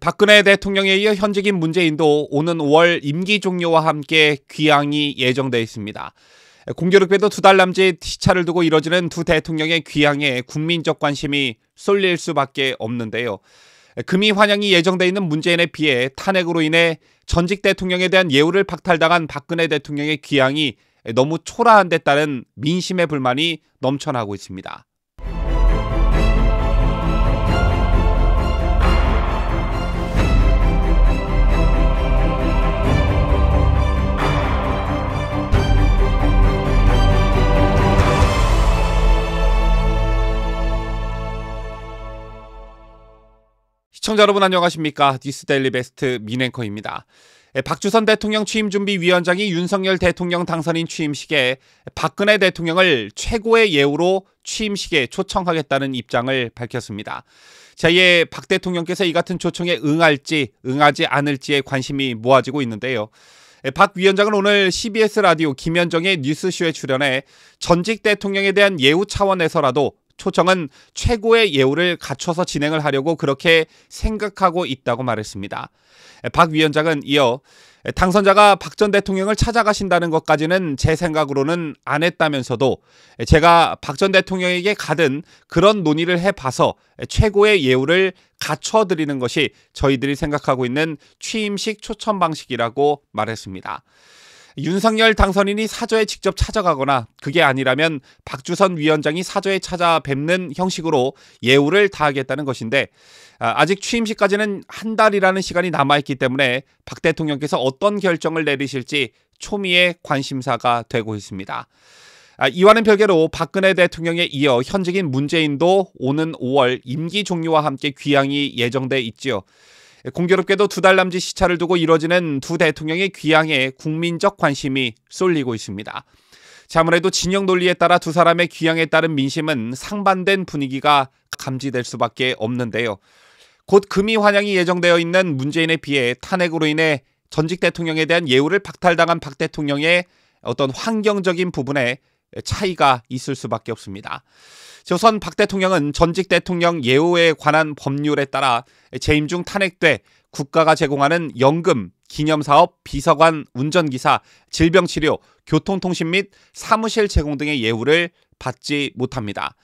박근혜 대통령에 이어 현직인 문재인도 오는 5월 임기 종료와 함께 귀향이 예정돼 있습니다. 공교롭게도 2달 남짓 시차를 두고 이뤄지는 두 대통령의 귀향에 국민적 관심이 쏠릴 수밖에 없는데요. 금이 환영이 예정돼 있는 문재인에 비해 탄핵으로 인해 전직 대통령에 대한 예우를 박탈당한 박근혜 대통령의 귀향이 너무 초라한 데 따른 민심의 불만이 넘쳐나고 있습니다. 시청자 여러분 안녕하십니까? 뉴스데일리 베스트 민앵커입니다. 박주선 대통령 취임준비위원장이 윤석열 대통령 당선인 취임식에 박근혜 대통령을 최고의 예우로 취임식에 초청하겠다는 입장을 밝혔습니다. 자, 이에 박 대통령께서 이 같은 초청에 응할지 응하지 않을지에 관심이 모아지고 있는데요. 박 위원장은 오늘 CBS 라디오 김현정의 뉴스쇼에 출연해 전직 대통령에 대한 예우 차원에서라도 초청은 최고의 예우를 갖춰서 진행을 하려고 그렇게 생각하고 있다고 말했습니다. 박 위원장은 이어 당선자가 박 전 대통령을 찾아가신다는 것까지는 제 생각으로는 안 했다면서도 제가 박 전 대통령에게 가든 그런 논의를 해봐서 최고의 예우를 갖춰드리는 것이 저희들이 생각하고 있는 취임식 초청 방식이라고 말했습니다. 윤석열 당선인이 사저에 직접 찾아가거나 그게 아니라면 박주선 위원장이 사저에 찾아뵙는 형식으로 예우를 다하겠다는 것인데 아직 취임식까지는 한 달이라는 시간이 남아있기 때문에 박 대통령께서 어떤 결정을 내리실지 초미의 관심사가 되고 있습니다. 이와는 별개로 박근혜 대통령에 이어 현직인 문재인도 오는 5월 임기 종료와 함께 귀향이 예정돼 있지요. 공교롭게도 2달 남짓 시차를 두고 이뤄지는 두 대통령의 귀향에 국민적 관심이 쏠리고 있습니다. 자, 아무래도 진영 논리에 따라 두 사람의 귀향에 따른 민심은 상반된 분위기가 감지될 수밖에 없는데요. 곧 금이 환영이 예정되어 있는 문재인에 비해 탄핵으로 인해 전직 대통령에 대한 예우를 박탈당한 박 대통령의 어떤 환경적인 부분에 차이가 있을 수밖에 없습니다. 우선 박 대통령은 전직 대통령 예우에 관한 법률에 따라 재임 중 탄핵돼 국가가 제공하는 연금, 기념사업, 비서관, 운전기사, 질병치료, 교통통신 및 사무실 제공 등의 예우를 받지 못합니다.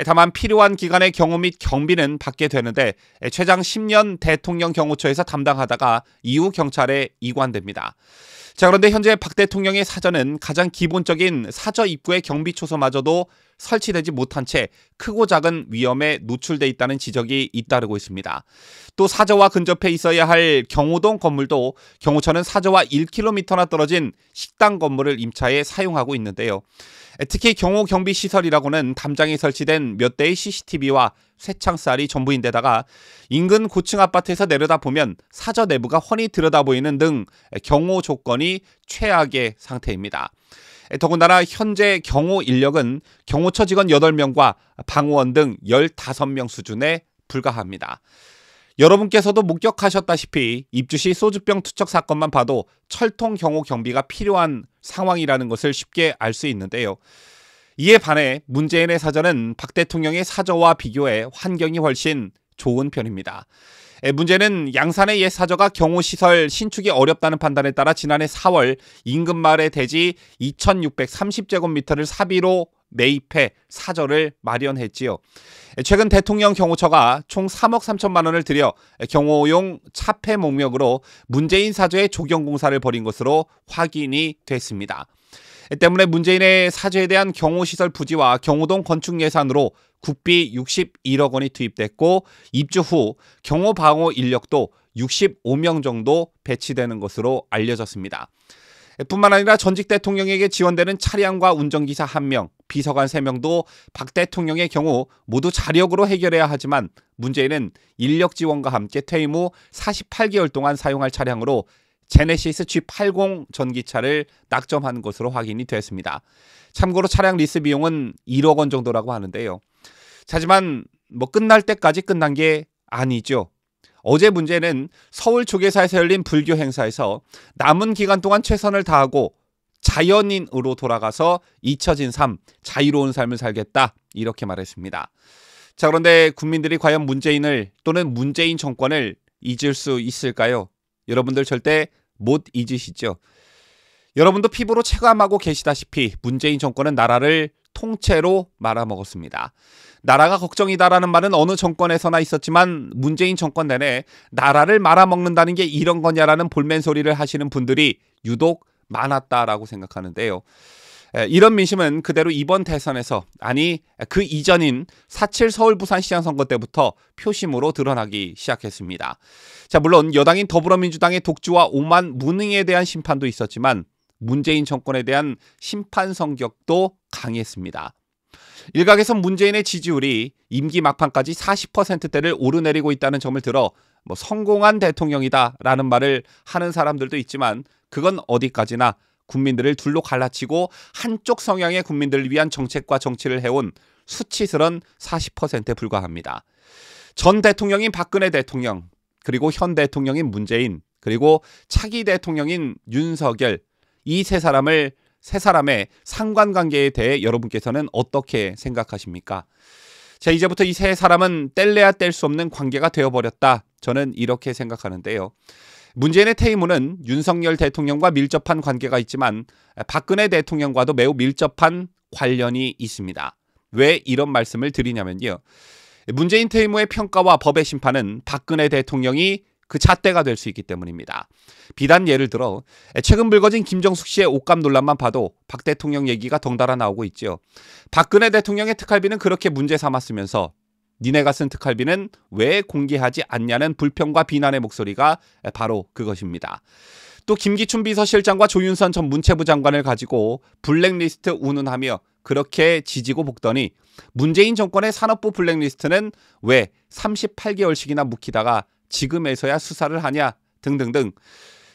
다만 필요한 기관의 경호 및 경비는 받게 되는데 최장 10년 대통령 경호처에서 담당하다가 이후 경찰에 이관됩니다. 자, 그런데 현재 박 대통령의 사저는 가장 기본적인 사저 입구의 경비 초소마저도 설치되지 못한 채 크고 작은 위험에 노출돼 있다는 지적이 잇따르고 있습니다. 또 사저와 근접해 있어야 할 경호동 건물도 경호처는 사저와 1km나 떨어진 식당 건물을 임차해 사용하고 있는데요. 특히 경호 경비 시설이라고는 담장에 설치된 몇 대의 CCTV와 쇠창살이 전부인데다가 인근 고층 아파트에서 내려다보면 사저 내부가 훤히 들여다보이는 등 경호 조건이 최악의 상태입니다. 더군다나 현재 경호 인력은 경호처 직원 8명과 방호원 등 15명 수준에 불과합니다. 여러분께서도 목격하셨다시피 입주시 소주병 투척 사건만 봐도 철통 경호 경비가 필요한 상황이라는 것을 쉽게 알 수 있는데요. 이에 반해 문재인의 사저는 박 대통령의 사저와 비교해 환경이 훨씬 좋은 편입니다. 문제는 양산의 옛 사저가 경호시설 신축이 어렵다는 판단에 따라 지난해 4월 인근 마을의 대지 2630제곱미터를 사비로 매입해 사저를 마련했지요. 최근 대통령 경호처가 총 3억 3천만 원을 들여 경호용 차폐 목록으로 문재인 사저의 조경공사를 벌인 것으로 확인이 됐습니다. 때문에 문재인의 사저에 대한 경호시설 부지와 경호동 건축 예산으로 국비 61억 원이 투입됐고 입주 후 경호 방호 인력도 65명 정도 배치되는 것으로 알려졌습니다. 뿐만 아니라 전직 대통령에게 지원되는 차량과 운전기사 1명, 비서관 3명도 박 대통령의 경우 모두 자력으로 해결해야 하지만 문재인은 인력 지원과 함께 퇴임 후 48개월 동안 사용할 차량으로 제네시스 G80 전기차를 낙점한 것으로 확인이 됐습니다. 참고로 차량 리스 비용은 1억 원 정도라고 하는데요. 하지만 끝날 때까지 끝난 게 아니죠. 어제 문제는 서울 조계사에서 열린 불교 행사에서 남은 기간 동안 최선을 다하고 자연인으로 돌아가서 잊혀진 삶, 자유로운 삶을 살겠다 이렇게 말했습니다. 자, 그런데 국민들이 과연 문재인을 또는 문재인 정권을 잊을 수 있을까요? 여러분들 절대 못 잊으시죠? 여러분도 피부로 체감하고 계시다시피 문재인 정권은 나라를 통째로 말아먹었습니다. 나라가 걱정이다라는 말은 어느 정권에서나 있었지만 문재인 정권 내내 나라를 말아먹는다는 게 이런 거냐라는 볼멘소리를 하시는 분들이 유독 많았다라고 생각하는데요. 이런 민심은 그대로 이번 대선에서, 아니 그 이전인 4.7 서울 부산시장 선거 때부터 표심으로 드러나기 시작했습니다. 자, 물론 여당인 더불어민주당의 독주와 오만 무능에 대한 심판도 있었지만 문재인 정권에 대한 심판 성격도 강했습니다. 일각에서 문재인의 지지율이 임기 막판까지 40%대를 오르내리고 있다는 점을 들어 성공한 대통령이다라는 말을 하는 사람들도 있지만 그건 어디까지나 국민들을 둘로 갈라치고 한쪽 성향의 국민들을 위한 정책과 정치를 해온 수치스런 40%에 불과합니다. 전 대통령인 박근혜 대통령, 그리고 현 대통령인 문재인, 그리고 차기 대통령인 윤석열, 이 세 사람의 상관관계에 대해 여러분께서는 어떻게 생각하십니까? 자, 이제부터 이 세 사람은 뗄래야 뗄 수 없는 관계가 되어버렸다. 저는 이렇게 생각하는데요. 문재인의 퇴임후는 윤석열 대통령과 밀접한 관계가 있지만 박근혜 대통령과도 매우 밀접한 관련이 있습니다. 왜 이런 말씀을 드리냐면요. 문재인 퇴임 후의 평가와 법의 심판은 박근혜 대통령이 그 잣대가 될 수 있기 때문입니다. 비단 예를 들어 최근 불거진 김정숙 씨의 옷감 논란만 봐도 박 대통령 얘기가 덩달아 나오고 있죠. 박근혜 대통령의 특활비는 그렇게 문제 삼았으면서 니네가 쓴 특활비는 왜 공개하지 않냐는 불평과 비난의 목소리가 바로 그것입니다. 또 김기춘 비서실장과 조윤선 전 문체부 장관을 가지고 블랙리스트 운운하며 그렇게 지지고 볶더니 문재인 정권의 산업부 블랙리스트는 왜 38개월씩이나 묵히다가 지금에서야 수사를 하냐 등등등.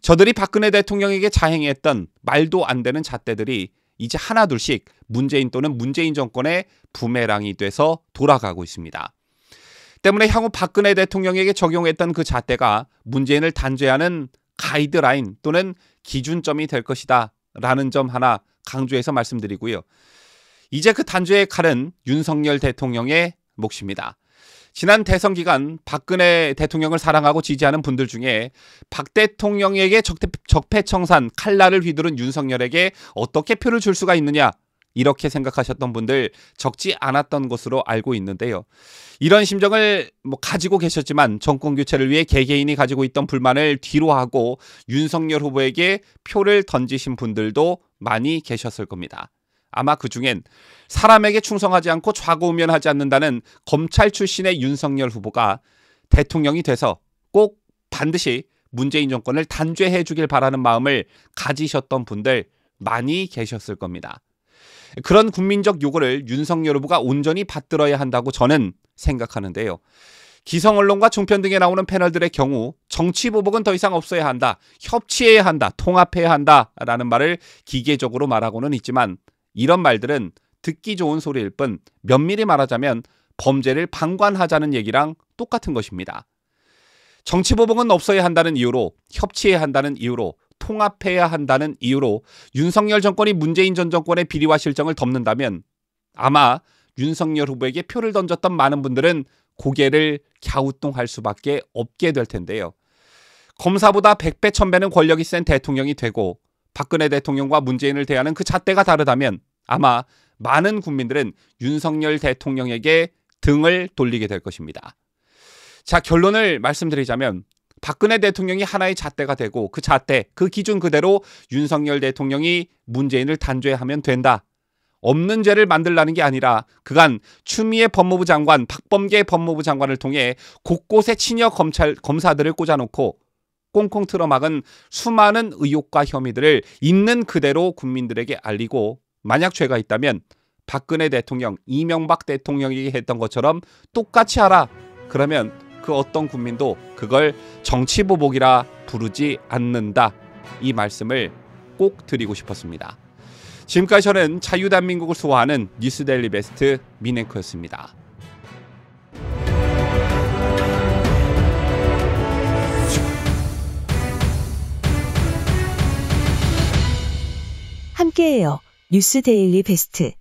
저들이 박근혜 대통령에게 자행했던 말도 안 되는 잣대들이 이제 하나둘씩 문재인 또는 문재인 정권의 부메랑이 돼서 돌아가고 있습니다. 때문에 향후 박근혜 대통령에게 적용했던 그 잣대가 문재인을 단죄하는 가이드라인 또는 기준점이 될 것이다 라는 점 하나 강조해서 말씀드리고요. 이제 그 단죄의 칼은 윤석열 대통령의 몫입니다. 지난 대선 기간 박근혜 대통령을 사랑하고 지지하는 분들 중에 박 대통령에게 적폐청산 칼날을 휘두른 윤석열에게 어떻게 표를 줄 수가 있느냐, 이렇게 생각하셨던 분들 적지 않았던 것으로 알고 있는데요. 이런 심정을 가지고 계셨지만 정권 교체를 위해 개개인이 가지고 있던 불만을 뒤로하고 윤석열 후보에게 표를 던지신 분들도 많이 계셨을 겁니다. 아마 그중엔 사람에게 충성하지 않고 좌고우면하지 않는다는 검찰 출신의 윤석열 후보가 대통령이 돼서 꼭 반드시 문재인 정권을 단죄해 주길 바라는 마음을 가지셨던 분들 많이 계셨을 겁니다. 그런 국민적 요구를 윤석열 후보가 온전히 받들어야 한다고 저는 생각하는데요. 기성 언론과 종편 등에 나오는 패널들의 경우 정치 보복은 더 이상 없어야 한다, 협치해야 한다, 통합해야 한다라는 말을 기계적으로 말하고는 있지만 이런 말들은 듣기 좋은 소리일 뿐 면밀히 말하자면 범죄를 방관하자는 얘기랑 똑같은 것입니다. 정치보복은 없어야 한다는 이유로, 협치해야 한다는 이유로, 통합해야 한다는 이유로 윤석열 정권이 문재인 전 정권의 비리와 실정을 덮는다면 아마 윤석열 후보에게 표를 던졌던 많은 분들은 고개를 갸우뚱할 수밖에 없게 될 텐데요. 검사보다 100배 1000배는 권력이 센 대통령이 되고 박근혜 대통령과 문재인을 대하는 그 잣대가 다르다면 아마 많은 국민들은 윤석열 대통령에게 등을 돌리게 될 것입니다. 자, 결론을 말씀드리자면 박근혜 대통령이 하나의 잣대가 되고 그 잣대, 그 기준 그대로 윤석열 대통령이 문재인을 단죄하면 된다. 없는 죄를 만들라는 게 아니라 그간 추미애 법무부 장관, 박범계 법무부 장관을 통해 곳곳에 친여 검사들을 꽂아놓고 꽁꽁 틀어막은 수많은 의혹과 혐의들을 있는 그대로 국민들에게 알리고 만약 죄가 있다면 박근혜 대통령, 이명박 대통령이 했던 것처럼 똑같이 하라. 그러면 그 어떤 국민도 그걸 정치보복이라 부르지 않는다. 이 말씀을 꼭 드리고 싶었습니다. 지금까지 저는 자유대한민국을 수호하는 뉴스데일리 베스트 민앵커였습니다. 함께해요. 뉴스데일리 베스트.